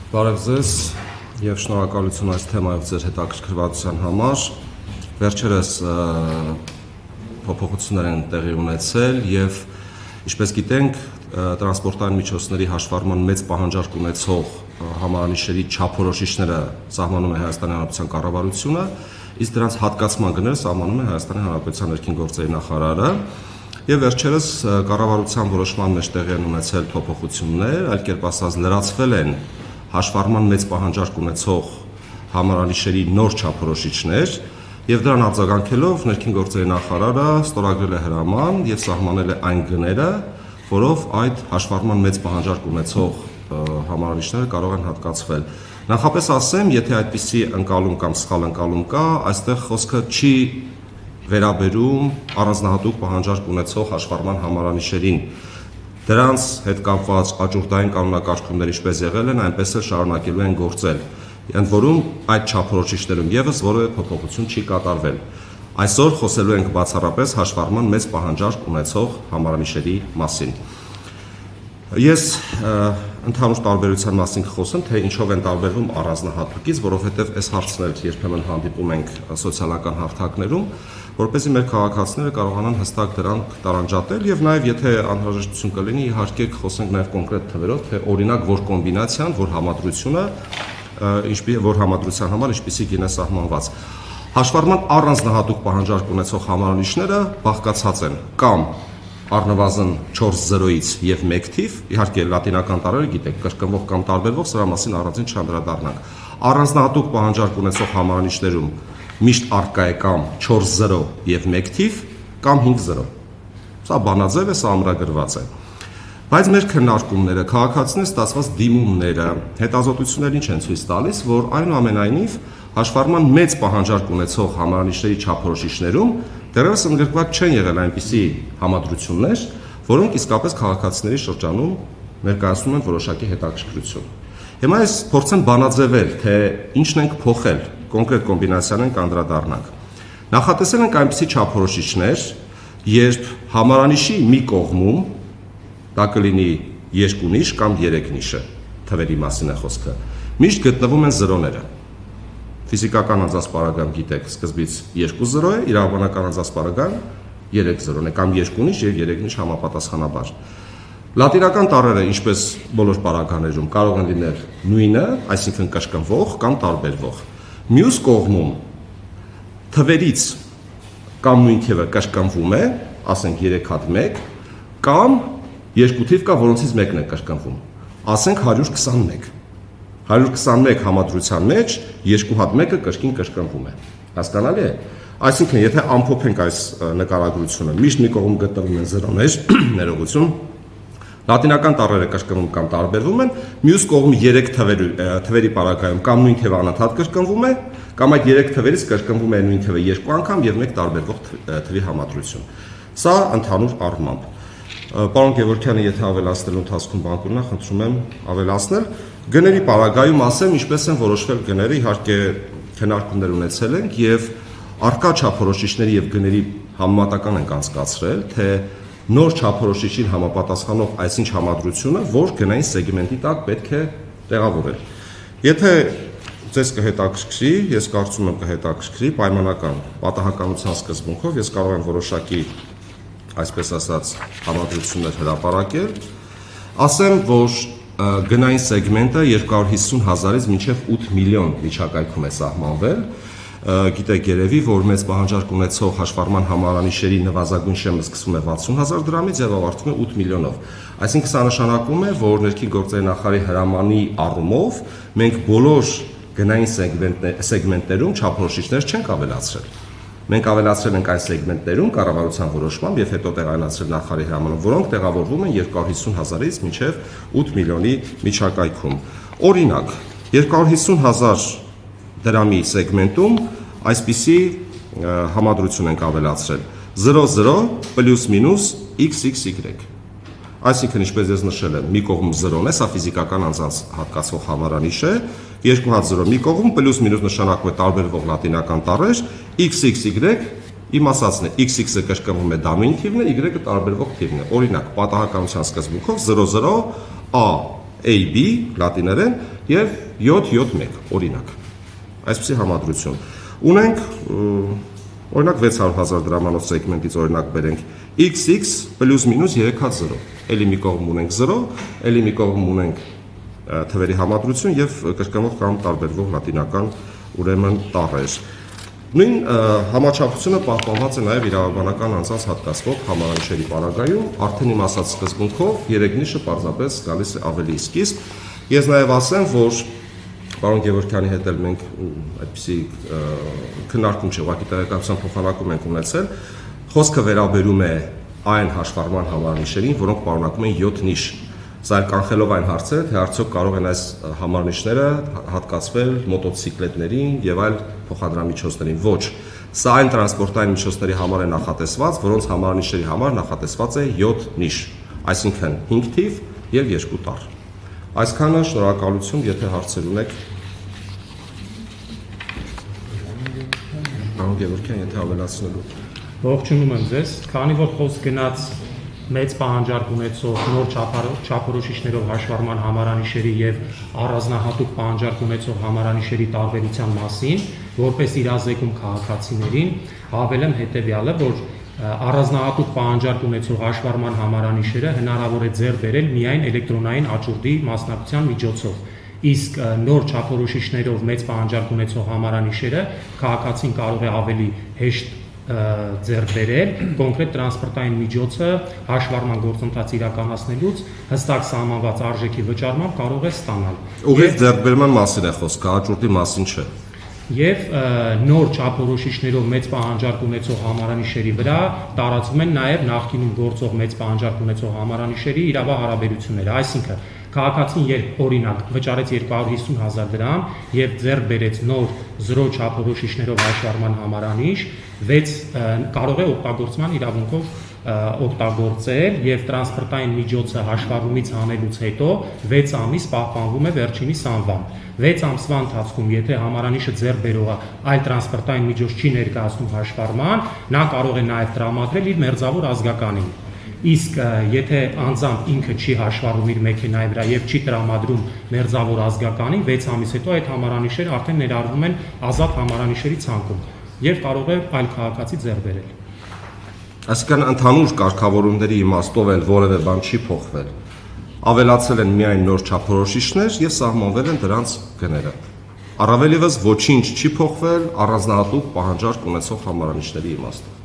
Բարև ձեզ և շնորհակալություն այս թեմայով ձեր հետաքրքրվածության համար։ Վերջերս փոփոխություններ են տեղի ունեցել և ինչպես գիտենք, տրանսպորտային միջոցների հաշվառման մեծ պահանջարկ ունեցող համարանիշերի չափորոշիչները սահմանում է Հայաստանի Հանրապետության կառավարությունը, իսկ դրանց հատկացման գները սահմանում է Հայաստանի Հանրապետության ներքին գործերի նախարարը։ Եվ վերջերս կառավարության որոշման մեջ տեղի են ունեցել փոփոխություններ, այլ կերպ ասած լրացվել են հաշվառման մեծ պահանջարկ ունեցող համարանիշերի նոր չափորոշիչներ, եւ դրան արձագանքելով ներքին գործերի նախարարը ստորագրել է հրաման եւ սահմանել է այն գները, որով այդ հաշվառման մեծ պահանջարկ ունեցող համարանիշները կարող են հատկացվել։ Նախապես ասեմ, եթե այդպիսի ընկալում կամ սխալ ընկալում կա, այստեղ խոսքը չի վերաբերում առանձնահատուկ պահանջարկ ունեցող հաշվառման համարանիշերին։ Դրանց հետ կապված աճուրդային կանոնակարգումներ ինչպես եղել են, այնպես էլ շարունակելու են գործել, ընդ որում այդ չափորոշիչներում եւս որևէ փոփոխություն չի կատարվել։ Այսօր խոսելու ենք բացառապես հաշվառման մեծ պահանջարկ ունեցող համարանիշերի մասին։ Ես ընդհանուր տարբերության մասին կխոսեմ, թե ինչով են տարբերվում առանձնահատուկից, որովհետև այս հարցն էլ երբեմն հանդիպում ենք սոցիալական հարթակներում, որպեսզի մեր քաղաքացիները կարողանան հստակ դրանք տարանջատել եւ նաեւ եթե անհրաժեշտություն կլինի, իհարկե կխոսենք նաեւ կոնկրետ թվերով, թե օրինակ որ կոմբինացիան, որ համադրությունը, որ համադրության համար ինչպիսի գին է սահմանված։ Հաշվառման առանձնահատուկ պահանջարկ ունեցող համարանիշները բաղկացած են կամ առնվազն 4-0-ից եւ 1 թիվ, իհարկե լատինական տառերը գիտեք, կրկնվող կամ տարբերվող, սրա մասին առանձին չանդրադառնանք։ Առանձնահատուկ պահանջարկ ունեցող համարանիշներում միշտ առկա է կամ 4-0 եւ 1 թիվ կամ 5-0։ Սա բանաձև է, սա ամրագրված է։ Բայց մեր քննարկումները, քաղաքացիների ստացված դիմումները, հետազոտություններ ինչ են ցույց տալիս, որ այնուամենայնիվ հաշվառման մեծ պահանջարկ ունեցող համարանիշների չափորոշիչներում դեռևս ընդգրկված չեն եղել այնպիսի համադրություններ, որոնք իսկապես քաղաքացիների շրջանում ներկայացնում են որոշակի հետաքրքրություն։ Հիմա ես փորձեմ բանաձևել, թե ինչն ենք փոխել, կոնկրետ կոմբինացիան ենք անդրադառնանք։ Նախատեսել ենք այնպիսի չափորոշիչներ, երբ համարանիշի մի կողմում դա կլինի 2 նիշ կամ 3 նիշը, թվերի մասին է խոսքը, միշտ գտնվում են զրոները։ Ֆիզիկական անձնասպառագայում գիտեք, սկզբից 2-0 է, իրավաբանական անձնասպառագայում 3-0 է, կամ 2 նիշ եւ 3 նիշ համապատասխանաբար։ Լատինական տառերը, ինչպես բոլոր պարագաներում, կարող են լինել նույնը, այսինքն կրկնվող կամ տարբերվող։ Մյուս կողմում թվերից կամ նույն թիվը կրկնվում է, ասենք 3 հատ 1, կամ 2 թիվ կա, որոնցից մեկն է կրկնվում, ասենք 121։ 121 համադրության մեջ 2 հատ 1-ը կրկին կրկնվում է։ Հասկանալի է։ Այսինքն, եթե ամփոփենք այս նկարագրությունը, միշտ մի կողմ գտնվում են զրոներ, ներողություն, լատինական տառերը կրկնվում կամ տարբերվում են, մյուս կողմի 3 թվերի պարագայում կամ նույն թիվը անընդհատ կրկնվում է, կամ այդ 3 թվերից կրկնվում է նույն թիվը 2 անգամ եւ 1 տարբերվող թվի համադրություն։ Սա ընդհանուր առմամբ։ Պարոն Գևորգյանը, եթե ավելացնելու ընթացքում բան կունենա, խնդրում եմ ավելացնել։ Գների պարագայում ասեմ, ինչպես են որոշվել գները, իհարկե քննարկումներ ունեցել ենք եւ արկա չափորոշիչների եւ գների համեմատական ենք անցկացրել, թե նոր չափորոշիչին համապատասխանող այսինչ համադրությունը, որ գնային սեգմենտի տակ պետք է տեղավորել։ Եթե ձեզ կհետաքրքրի, ես կարծում եմ կհետաքրքրի պայմանական պատահականության սկզբունքով, ես կարող եմ որոշակի, այսպես ասած, համադրություններ հրապարակել, ասեմ, որ գնային սեգմենտը 250,000-ից մինչև 8 միլիոն միջակայքում է սահմանվել։ Գիտեք երևի, որ մեծ պահանջարկ ունեցող հաշվառման համարանիշերի նվազագույն շեմը սկսվում է 60,000 դրամից եւ ավարտվում է 8 միլիոնով։ Այսինքն սա նշանակում է, որ ներքին գործերի նախարարի հրամանի առումով մենք բոլոր գնային սեգմենտներում չափորոշիչներ չենք ավելացրել։ Մենք ավելացրել ենք այն սեգմենտներում կառավարության որոշմամբ եւ հետո տեղայնացրել նախարարի հրամանով, որոնք տեղավորվում են 250,000-ից մինչեւ 8 միլիոնի միջակայքում։ Օրինակ, 250,000 դրամի սեգմենտում այսպիսի համադրություն ենք ավելացրել 00 +- XXY։ Այսինքն, ինչպես ես նշել եմ, մի կողմ 0-ն է, սա ֆիզիկական անձանց հատկացվող համարանիշ է, 2 հատ 0 մի կողմ, +- նշանակում է տարբերվող լատինական տառեր, XXY իմացածն է, XX-ը կրկնվում է դա նույն թիվն է, Y-ը տարբերվող թիվն է։ Օրինակ, պատահականության սկզբունքով 00 A AB լատիներեն եւ 771 օրինակ։ Այսպիսի համադրություն։ Ունենք օրինակ 600,000 դրամանոց սեգմենտից օրինակ բերենք XX պլյուս մինուս 3-0։ Էլի մի կողմ ունենք 0, էլի մի կողմ ունենք թվերի համադրություն եւ կրկնվող կամ տարբերվող լատինական ուրեմն տառեր։ Նույն համաչափությունը պահպանված է նաև իրավաբանական անձանց հատկացվող համարանիշերի պարագայում, արդեն իմ ասած սկզբունքով երեգնիշը պարզապես գալիս է ավելի սկիզբ։ Ես նաև ասեմ, որ պարոն Գևորգյանի հետ էլ մենք այդպիսի քննարկում չէ, ուղղակի տեղեկատվության փոխանակում ենք ունեցել, խոսքը վերաբերում է այն հաշվառման համարանիշերին, որոնք պարունակում են 7 նիշ։ Սա կանխելով այն հարցերը, թե արդյոք կարող են այս համարանիշները հատկացվել մոտոցիկլետներին եւ այլ փոխադրամիջոցներին։ Ոչ, սա այն տրանսպորտային միջոցների համար է նախատեսված, որոնց համարանիշերի համար նախատեսված է 7 նիշ, այսինքն 5 թիվ եւ 2 տառ։ Այսքանը, շնորհակալություն, եթե հարցեր ունեք։ Պարոն Գևորգյան, եթե ավելացնելու։ Ողջունում եմ ձեզ, քանի որ խոսք գնաց մեծ պահանջարկ ունեցող նոր չափորոշիչներով հաշվառման համարանիշերի եւ առանձնահատուկ պահանջարկ ունեցող համարանիշերի տարբերության մասին, որպես իրազեկում քաղաքացիներին, հավելեմ հետեւյալը, որ առանձնահատուկ պահանջարկ ունեցող հաշվառման համարանիշերը հնարավոր է ձեռք բերել միայն էլեկտրոնային աճուրդի մասնակցության միջոցով։ Իսկ նոր չափորոշիչներով մեծ պահանջարկ ունեցող համարանիշերը քաղաքացին կարող է ավելի հեշտ ձեռք բերել, կոնկրետ տրանսպորտային միջոցը հաշվառման գործընթաց իրականացնելուց հստակ սահմանված արժեքի վճարմամբ կարող է ստանալ։ Ուղիղ ձեռքբերման մասին է խոսքը, աճուրդի մասին չէ։ Եվ նոր չափորոշիչներով մեծ պահանջարկ ունեցող համարանիշերի վրա տարածվում են նաև նախկինում գործող մեծ պահանջարկ ունեցող համարանիշերի իրավահարաբերությունները, այսինքն քաղաքացին երբ օրինակ վճարեց 250,000 դրամ եւ ձեռք բերեց նոր 0 չափորոշիչներով հաշվառման համարանիշ, 6 կարող է օգտագործման իրավունքով օգտագործել եւ տրանսպորտային միջոցը հաշվառումից հանելուց հետո 6 ամիս պահպանվում է վերջինիս անվամբ։ 6 ամսվա ընթացքում, եթե համարանիշը ձեռք բերողը այլ տրանսպորտային միջոց չի ներկայացնում հաշվառման, նա կարող է նաեւ տրամադրել իր մերձավոր ազգականին։ Իսկ եթե անձամբ ինքը չի հաշվառում իր մեքենայի վրա եւ չի տրամադրում մերձավոր ազգականին, 6 ամիս հետո այդ համարանիշերը արդեն ներառվում են ազատ համարանիշերի ցանկում եւ կարող է այլ քաղաքացի ձեռք բերել։ Այսինքն ընդհանուր կարգավորումների իմաստով էլ որևէ բան չի փոխվել։ Ավելացել են միայն նոր չափորոշիչներ եւ սահմանվել են դրանց գները։ Առավել եւս ոչինչ չի փոխվել առանձնահատուկ պահանջարկ ունեցող համարանիշների իմաստով։